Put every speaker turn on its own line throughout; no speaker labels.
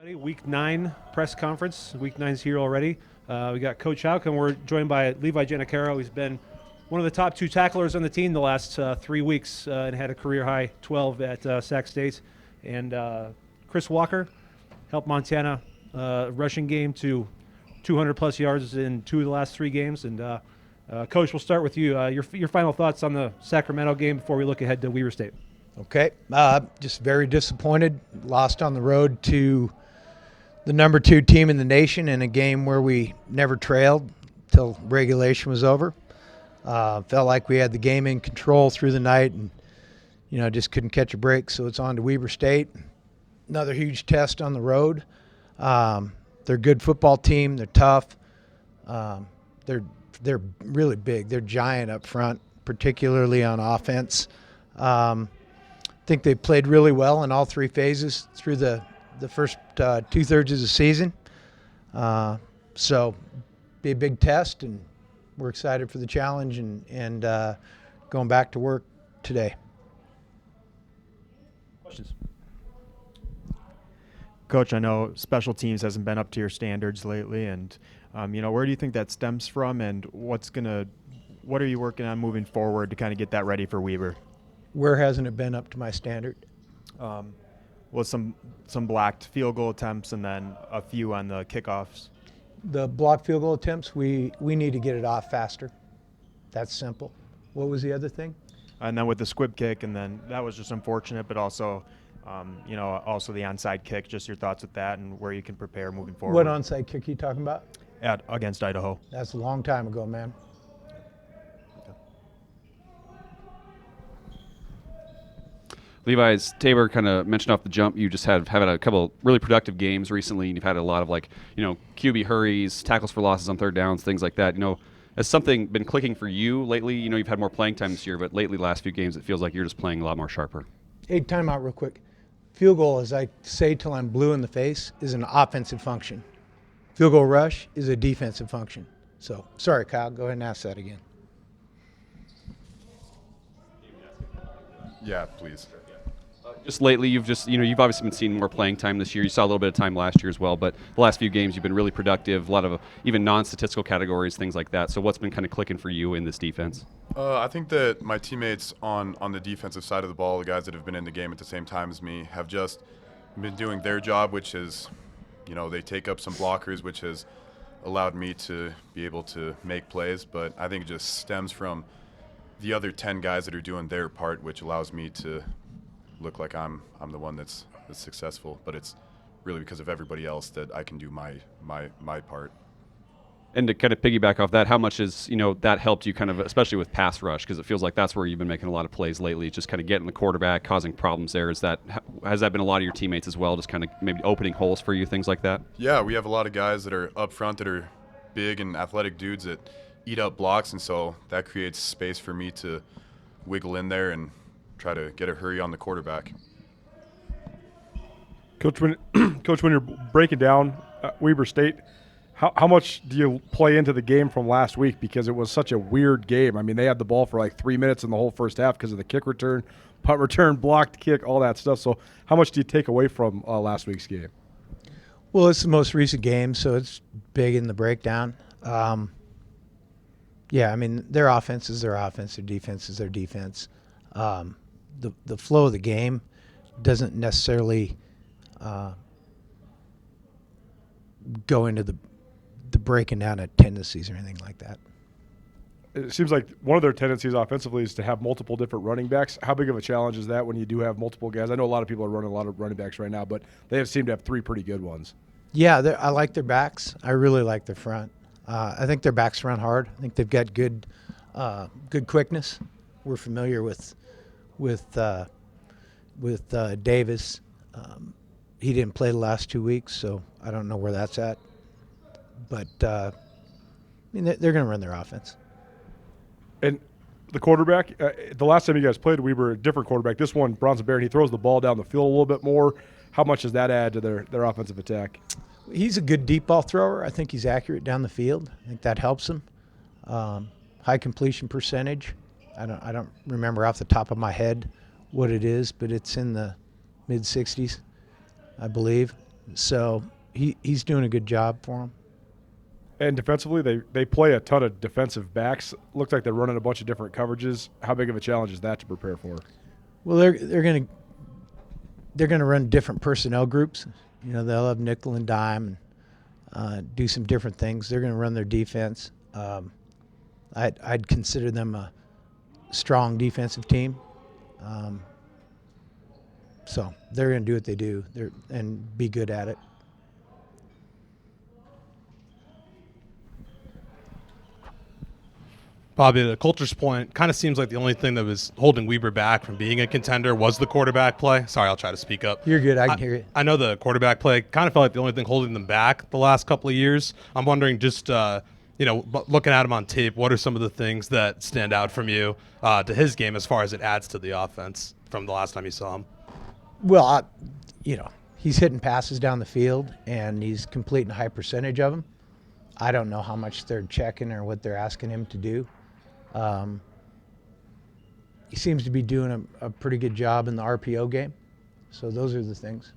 Week 9 press conference. Week 9's here already. We got Coach Hauk, and we're joined by Levi Janicaro. He's been one of the top 2 tacklers on the team the last 3 weeks and had a career-high 12 at Sac State. And Chris Walker helped Montana rushing game to 200-plus yards in 2 of the last 3 games. And, Coach, we'll start with you. Your final thoughts on the Sacramento game before we look ahead to Weber State.
Okay. Just very disappointed. Lost on the road to the number 2 team in the nation in a game where we never trailed till regulation was over. Felt like we had the game in control through the night and, just couldn't catch a break. So it's on to Weber State. Another huge test on the road. They're a good football team. They're tough. They're really big. They're giant up front, particularly on offense. I think they played really well in all 3 phases through the first 2/3 of the season. So be a big test, and we're excited for the challenge and going back to work today.
Questions?
Coach, I know special teams hasn't been up to your standards lately, and where do you think that stems from, and what are you working on moving forward to kind of get that ready for Weber?
Where hasn't it been up to my standard?
Well, some blocked field goal attempts and then a few on the kickoffs.
The blocked field goal attempts, we need to get it off faster. That's simple. What was the other thing?
And then with the squib kick, and then that was just unfortunate, but also, also the onside kick. Just your thoughts with that and where you can prepare moving forward.
What onside kick are you talking about?
Against Idaho.
That's a long time ago, man.
Levi's Tabor kind of mentioned off the jump. You just have had a couple really productive games recently, and you've had a lot of QB hurries, tackles for losses on third downs, things like that. Has something been clicking for you lately? You've had more playing time this year, but lately, last few games, it feels like you're just playing a lot more sharper.
Hey, time out real quick. Field goal, as I say till I'm blue in the face, is an offensive function. Field goal rush is a defensive function. So, sorry, Kyle. Go ahead and ask that again.
Yeah, please.
Just lately, you've obviously been seeing more playing time this year. You saw a little bit of time last year as well, but the last few games you've been really productive, a lot of even non-statistical categories, things like that. So what's been kind of clicking for you in this defense?
I think that my teammates on the defensive side of the ball, the guys that have been in the game at the same time as me, have just been doing their job, which is, they take up some blockers, which has allowed me to be able to make plays. But I think it just stems from the other 10 guys that are doing their part, which allows me to look like I'm the one that's successful, but it's really because of everybody else that I can do my part.
And to kind of piggyback off that, how much has that helped you kind of, especially with pass rush, because it feels like that's where you've been making a lot of plays lately, just kind of getting the quarterback, causing problems there. Has that been a lot of your teammates as well, just kind of maybe opening holes for you, things like that?
Yeah, we have a lot of guys that are up front that are big and athletic dudes that eat up blocks, and so that creates space for me to wiggle in there and try to get a hurry on the quarterback.
Coach, when you're breaking down Weber State, how much do you play into the game from last week? Because it was such a weird game. I mean, they had the ball for like 3 minutes in the whole first half because of the kick return, punt return, blocked kick, all that stuff. So how much do you take away from last week's game?
Well, it's the most recent game, so it's big in the breakdown. Yeah, I mean, their offense is their offense, their defense is their defense. The flow of the game doesn't necessarily go into the breaking down of tendencies or anything like that.
It seems like one of their tendencies offensively is to have multiple different running backs. How big of a challenge is that when you do have multiple guys? I know a lot of people are running a lot of running backs right now, but they seem to have 3 pretty good ones. Yeah,
I like their backs. I really like their front. I think their backs run hard. I think they've got good quickness. We're familiar with Davis. He didn't play the last 2 weeks, so I don't know where that's at. But I mean, they're going to run their offense.
And the quarterback, the last time you guys played, we were a different quarterback. This one, Bronson Barron, he throws the ball down the field a little bit more. How much does that add to their offensive attack?
He's a good deep ball thrower. I think he's accurate down the field. I think that helps him. High completion percentage. I don't remember off the top of my head what it is, but it's in the mid-60s, I believe. So he's doing a good job for them.
And defensively, they play a ton of defensive backs. Looks like they're running a bunch of different coverages. How big of a challenge is that to prepare for?
Well, they're gonna run different personnel groups. You know, they'll have nickel and dime and do some different things. They're gonna run their defense. I'd consider them a strong defensive team. So they're gonna do what they do and be good at it.
Bobby, to Coulter's point, kind of seems like the only thing that was holding Weber back from being a contender was the quarterback play. Sorry, I'll try to speak up.
You're good. I can hear you.
I know the quarterback play kind of felt like the only thing holding them back the last couple of years. I'm wondering, just looking at him on tape, what are some of the things that stand out from you to his game as far as it adds to the offense from the last time you saw him?
Well, he's hitting passes down the field, and he's completing a high percentage of them. I don't know how much they're checking or what they're asking him to do. He seems to be doing a pretty good job in the RPO game. So those are the things.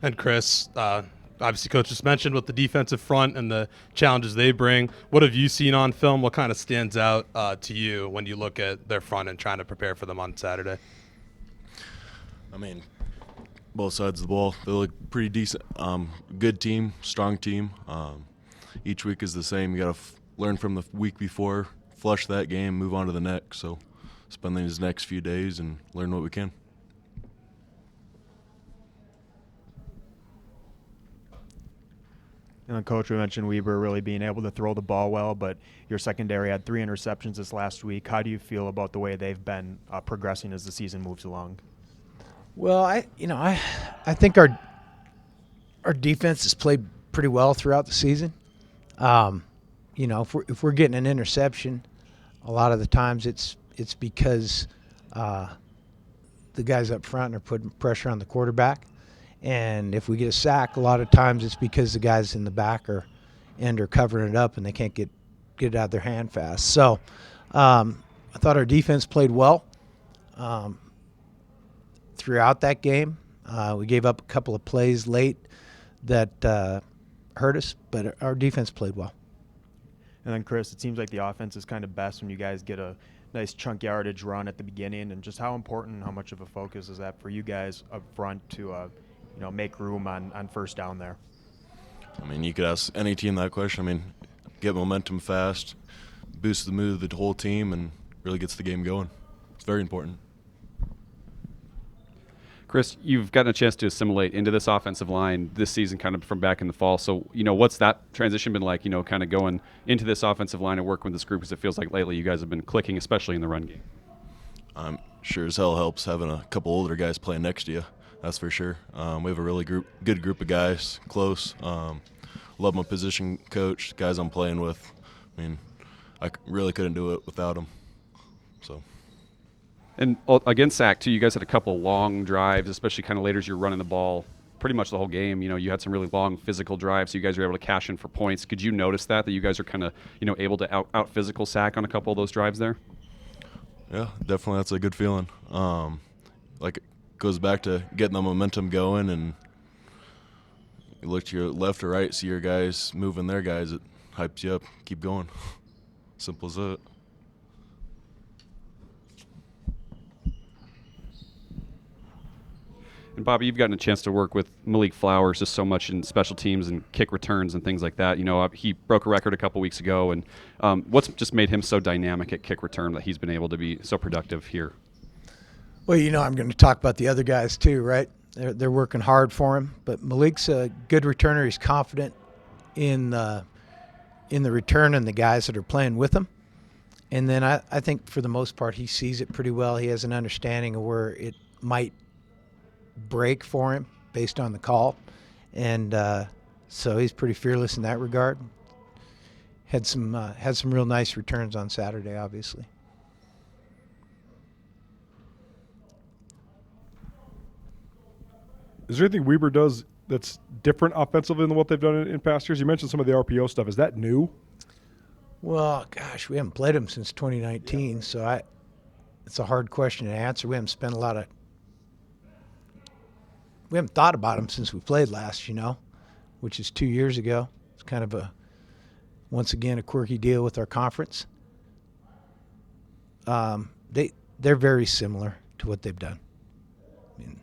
And Chris, obviously Coach just mentioned with the defensive front and the challenges they bring. What have you seen on film? What kind of stands out to you when you look at their front and trying to prepare for them on Saturday?
I mean, both sides of the ball, they look pretty decent. Good team, strong team. Each week is the same. You got to learn from the week before, flush that game, move on to the next. So spend these next few days and learn what we can.
And then Coach, we mentioned Weber really being able to throw the ball well, but your secondary had 3 interceptions this last week. How do you feel about the way they've been progressing as the season moves along?
Well, I think our defense has played pretty well throughout the season. If we're getting an interception, a lot of the times it's because the guys up front are putting pressure on the quarterback, and if we get a sack, a lot of times it's because the guys in the back are covering it up and they can't get it out of their hand fast. So I thought our defense played well throughout that game. We gave up a couple of plays late that hurt us, but our defense played well.
And then, Chris, it seems like the offense is kind of best when you guys get a nice chunk yardage run at the beginning. And just how important, how much of a focus is that for you guys up front to, make room on first down there?
I mean, you could ask any team that question. I mean, get momentum fast, boost the mood of the whole team, and really gets the game going. It's very important.
Chris, you've gotten a chance to assimilate into this offensive line this season kind of from back in the fall. So, what's that transition been like, kind of going into this offensive line and working with this group? Because it feels like lately you guys have been clicking, especially in the run game.
Sure as hell helps having a couple older guys playing next to you. That's for sure. We have a really good group of guys, close. Love my position coach, guys I'm playing with. I mean, I really couldn't do it without them. So.
And against Sac, too, you guys had a couple long drives, especially kind of later as you're running the ball pretty much the whole game. You had some really long physical drives, so you guys were able to cash in for points. Could you notice that you guys are kind of, able to out-physical Sac on a couple of those drives there?
Yeah, definitely. That's a good feeling. It goes back to getting the momentum going, and you look to your left or right, see your guys moving their guys. It hypes you up. Keep going. Simple as that.
And Bobby, you've gotten a chance to work with Malik Flowers just so much in special teams and kick returns and things like that. He broke a record a couple weeks ago, and what's just made him so dynamic at kick return that he's been able to be so productive here?
Well, I'm going to talk about the other guys too, right? They're working hard for him, but Malik's a good returner. He's confident in the return and the guys that are playing with him. And then I think for the most part he sees it pretty well. He has an understanding of where it might break for him based on the call, and so he's pretty fearless in that regard. Had some real nice returns on Saturday, obviously.
Is there anything Weber does that's different offensively than what they've done in past years? You mentioned some of the RPO stuff. Is that new?
Well, gosh, we haven't played him since 2019, so it's a hard question to answer. We haven't spent a lot of we haven't thought about them since we played last, which is 2 years ago. It's kind of once again, a quirky deal with our conference. They're very similar to what they've done. I mean,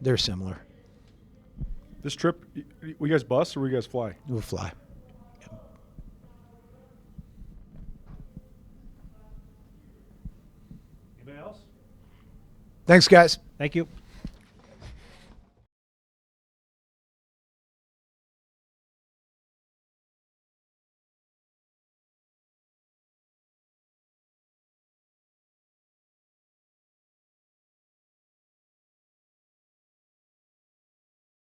they're similar.
This trip, will you guys bus or will you guys fly?
We'll fly.
Anybody else?
Thanks, guys.
Thank you.